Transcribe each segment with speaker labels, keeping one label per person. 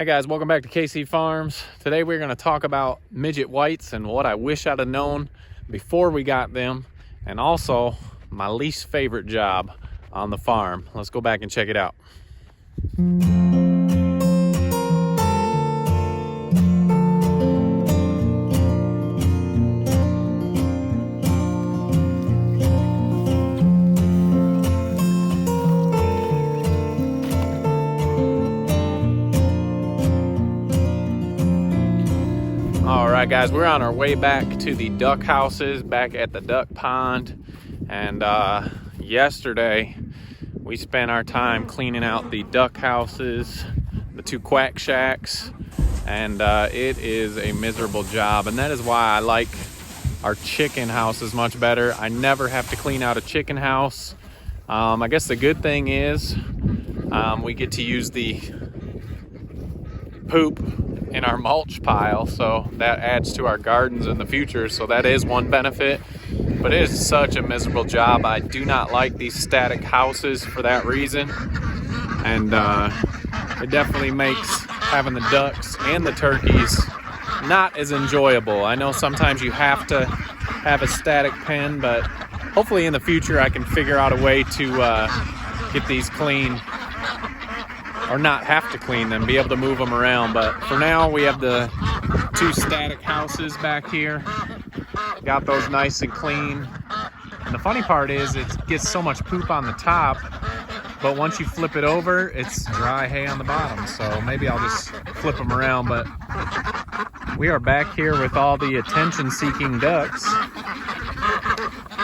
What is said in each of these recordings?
Speaker 1: Hi guys, welcome back to KC Farms. Today we're going to talk about midget whites and what I wish I'd have known before we got them, and also my least favorite job on the farm. Let's go back and check it out. All right guys, we're on our way back to the duck houses back at the duck pond, and yesterday we spent our time cleaning out the duck houses, the two quack shacks, and it is a miserable job, and that is why I like our chicken houses much better. I never have to clean out a chicken house. I guess the good thing is we get to use the poop in our mulch pile, so that adds to our gardens in the future, so that is one benefit. But it is such a miserable job. I do not like these static houses for that reason, and it definitely makes having the ducks and the turkeys not as enjoyable. I know sometimes you have to have a static pen, but hopefully in the future I can figure out a way to get these clean, or not have to clean them, be able to move them around. But for now, we have the two static houses back here. Got those nice and clean. And the funny part is it gets so much poop on the top, but once you flip it over, it's dry hay on the bottom. So maybe I'll just flip them around. But we are back here with all the attention-seeking ducks,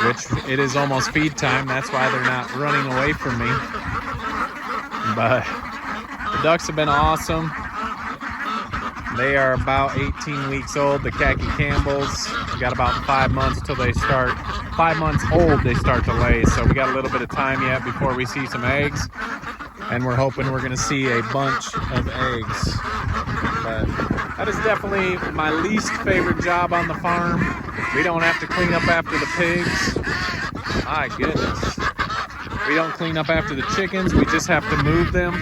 Speaker 1: which it is almost feed time. That's why they're not running away from me. But the ducks have been awesome. They are about 18 weeks old, the khaki Campbells. We got about 5 months till they start, 5 months old they start to lay. So we got a little bit of time yet before we see some eggs. And we're hoping we're gonna see a bunch of eggs. But that is definitely my least favorite job on the farm. We don't have to clean up after the pigs. My goodness. We don't clean up after the chickens, we just have to move them.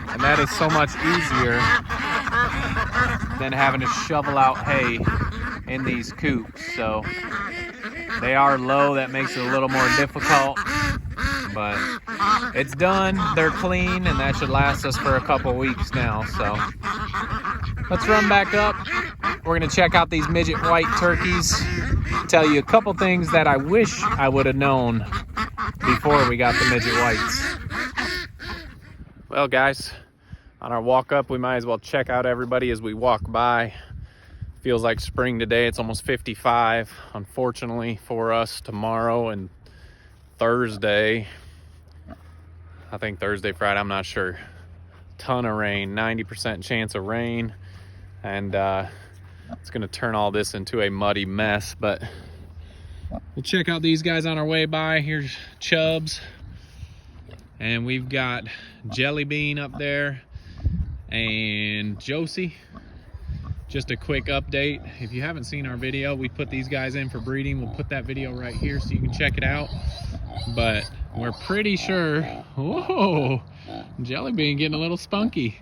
Speaker 1: And that is so much easier than having to shovel out hay in these coops. So they are low, that makes it a little more difficult, but it's done, they're clean, and that should last us for a couple weeks now. So let's run back up. We're gonna check out these midget white turkeys, tell you a couple things that I wish I would have known before we got the midget whites. Well guys, on our walk up, we might as well check out everybody as we walk by. Feels like spring today. It's almost 55. Unfortunately for us, tomorrow and Thursday, I think Thursday, Friday, I'm not sure, ton of rain, 90% chance of rain, and it's gonna turn all this into a muddy mess. But we'll check out these guys on our way by. Here's Chubbs, and we've got Jelly Bean up there, and Josie. Just a quick update, if you haven't seen our video, we put these guys in for breeding. We'll put that video right here so you can check it out. But we're pretty sure, whoa, Jelly Bean getting a little spunky.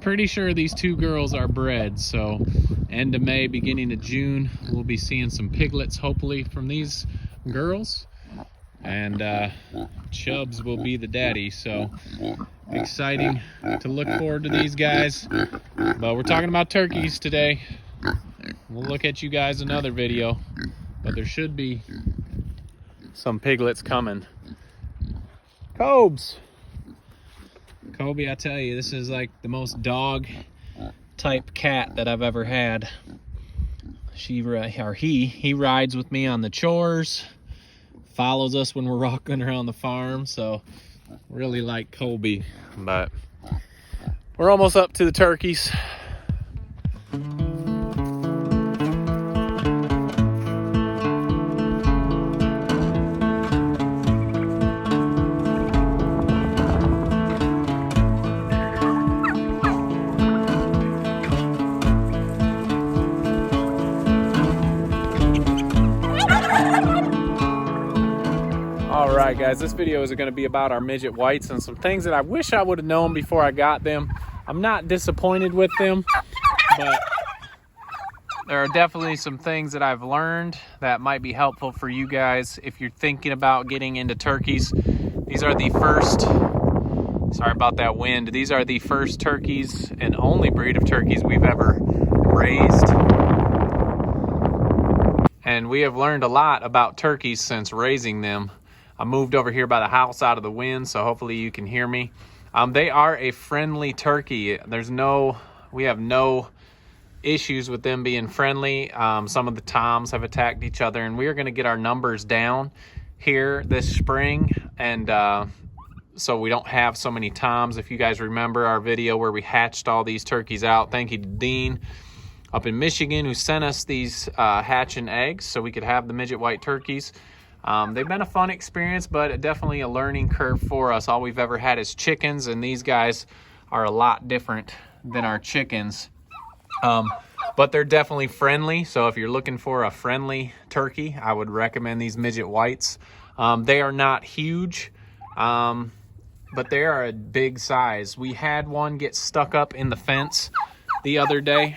Speaker 1: Pretty sure these two girls are bred, so end of May, beginning of June, we'll be seeing some piglets hopefully from these girls. And Chubbs will be the daddy, so exciting to look forward to these guys. But we're talking about turkeys today. We'll look at you guys another video, but there should be some piglets coming. Cobes, Kobe, I tell you, this is like the most dog type cat that I've ever had. He rides with me on the chores, follows us when we're walking around the farm, so really like Colby. But we're almost up to the turkeys. Alright guys, this video is going to be about our midget whites and some things that I wish I would have known before I got them. I'm not disappointed with them, but there are definitely some things that I've learned that might be helpful for you guys if you're thinking about getting into turkeys. These are the first, sorry about that wind, these are the first turkeys and only breed of turkeys we've ever raised. And we have learned a lot about turkeys since raising them. I moved over here by the house out of the wind, so hopefully you can hear me. They are a friendly turkey. We have no issues with them being friendly. Some of the toms have attacked each other, and we are going to get our numbers down here this spring, and so we don't have so many toms. If you guys remember our video where we hatched all these turkeys out, thank you to Dean up in Michigan who sent us these hatching eggs so we could have the midget white turkeys. They've been a fun experience, but definitely a learning curve for us. All we've ever had is chickens, and these guys are a lot different than our chickens. But they're definitely friendly, so if you're looking for a friendly turkey, I would recommend these midget whites. They are not huge, but they are a big size. We had one get stuck up in the fence the other day,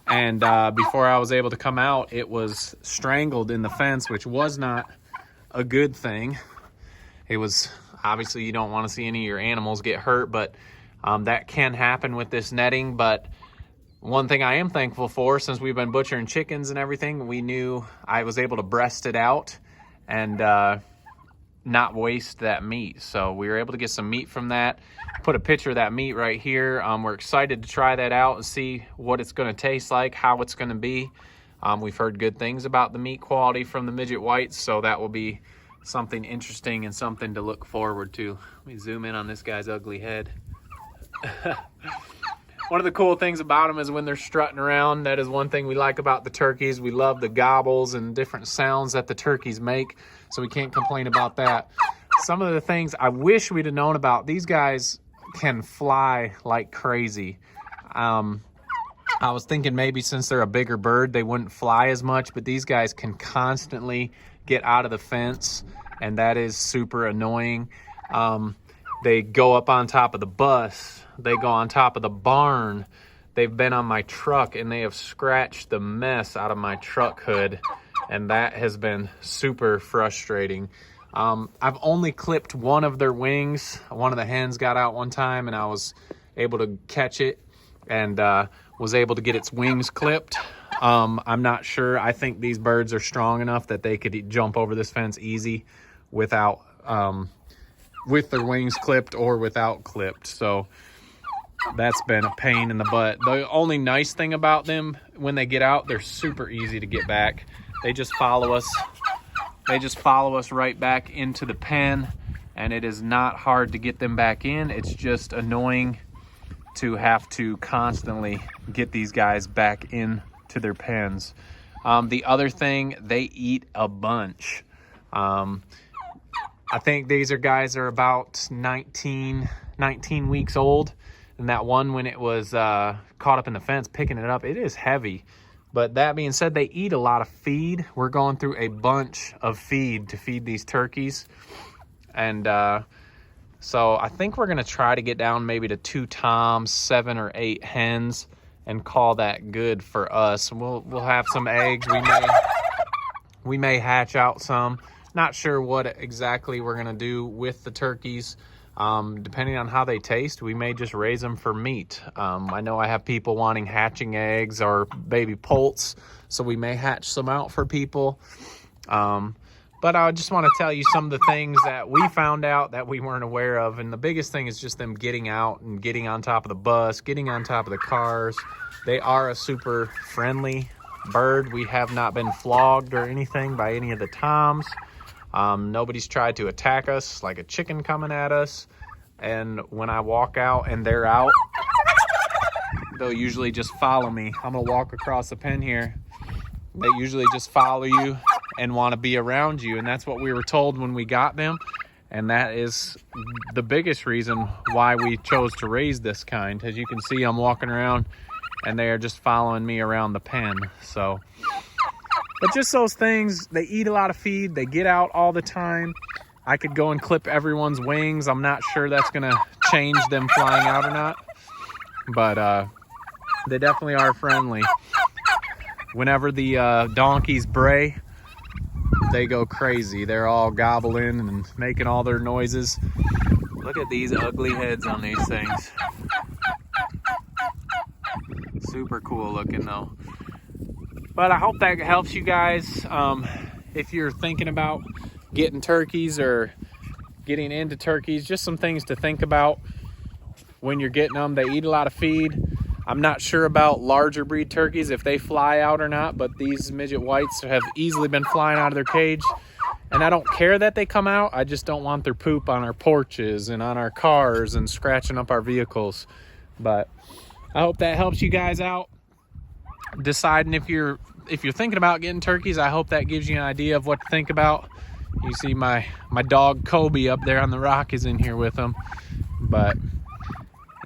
Speaker 1: and before I was able to come out, it was strangled in the fence, which was not a good thing. It was, obviously you don't want to see any of your animals get hurt, but that can happen with this netting. But one thing I am thankful for, since we've been butchering chickens and everything, we knew I was able to breast it out and not waste that meat. So we were able to get some meat from that. Put a picture of that meat right here. We're excited to try that out and see what it's going to taste like, how it's going to be. We've heard good things about the meat quality from the midget whites, so that will be something interesting and something to look forward to. Let me zoom in on this guy's ugly head. One of the cool things about them is when they're strutting around. That is one thing we like about the turkeys. We love the gobbles and different sounds that the turkeys make, so we can't complain about that. Some of the things I wish we'd have known about, these guys can fly like crazy. I was thinking maybe since they're a bigger bird, they wouldn't fly as much, but these guys can constantly get out of the fence, and that is super annoying. They go up on top of the bus. They go on top of the barn. They've been on my truck, and they have scratched the mess out of my truck hood, and that has been super frustrating. I've only clipped one of their wings. One of the hens got out one time, and I was able to catch it and was able to get its wings clipped. I'm not sure. I think these birds are strong enough that they could jump over this fence easy without with their wings clipped or without clipped. So that's been a pain in the butt. The only nice thing about them, when they get out, they're super easy to get back. They just follow us. They just follow us right back into the pen, and it is not hard to get them back in. It's just annoying to have to constantly get these guys back into their pens. The other thing, they eat a bunch. I think these guys are about 19 weeks old. And that one, when it was caught up in the fence, picking it up, it is heavy. But that being said, they eat a lot of feed. We're going through a bunch of feed to feed these turkeys. And so I think we're going to try to get down maybe to 2 toms, 7 or 8 hens, and call that good for us. We'll have some eggs. We may hatch out some. Not sure what exactly we're going to do with the turkeys. Depending on how they taste, we may just raise them for meat. I know I have people wanting hatching eggs or baby poults, so we may hatch some out for people. But I just want to tell you some of the things that we found out that we weren't aware of. And the biggest thing is just them getting out and getting on top of the bus, getting on top of the cars. They are a super friendly bird. We have not been flogged or anything by any of the toms. Nobody's tried to attack us like a chicken coming at us. And when I walk out and they're out, they'll usually just follow me. I'm gonna walk across the pen here. They usually just follow you and want to be around you. And that's what we were told when we got them. And that is the biggest reason why we chose to raise this kind. As you can see, I'm walking around and they are just following me around the pen. So, but just those things, they eat a lot of feed. They get out all the time. I could go and clip everyone's wings. I'm not sure that's gonna change them flying out or not. but they definitely are friendly. Whenever the donkeys bray, they go crazy. They're all gobbling and making all their noises. Look at these ugly heads on these things. Super cool looking though. But I hope that helps you guys. If you're thinking about getting turkeys or getting into turkeys, just some things to think about when you're getting them. They eat a lot of feed. I'm not sure about larger breed turkeys, if they fly out or not, but these midget whites have easily been flying out of their cage. And I don't care that they come out. I just don't want their poop on our porches and on our cars and scratching up our vehicles. But I hope that helps you guys out deciding if you're thinking about getting turkeys. I hope that gives you an idea of what to think about. You see my dog Kobe up there on the rock is in here with them. But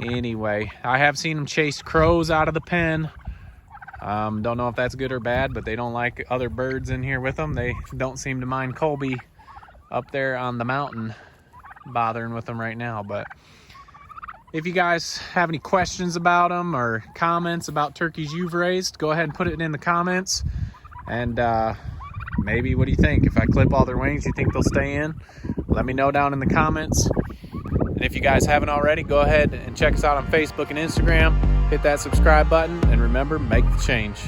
Speaker 1: anyway, I have seen them chase crows out of the pen. Don't know if that's good or bad, but they don't like other birds in here with them. They don't seem to mind Colby up there on the mountain bothering with them right now. But if you guys have any questions about them or comments about turkeys you've raised, go ahead and put it in the comments. And maybe, what do you think? If I clip all their wings, you think they'll stay in? Let me know down in the comments. And if you guys haven't already, go ahead and check us out on Facebook and Instagram. Hit that subscribe button, and remember, make the change.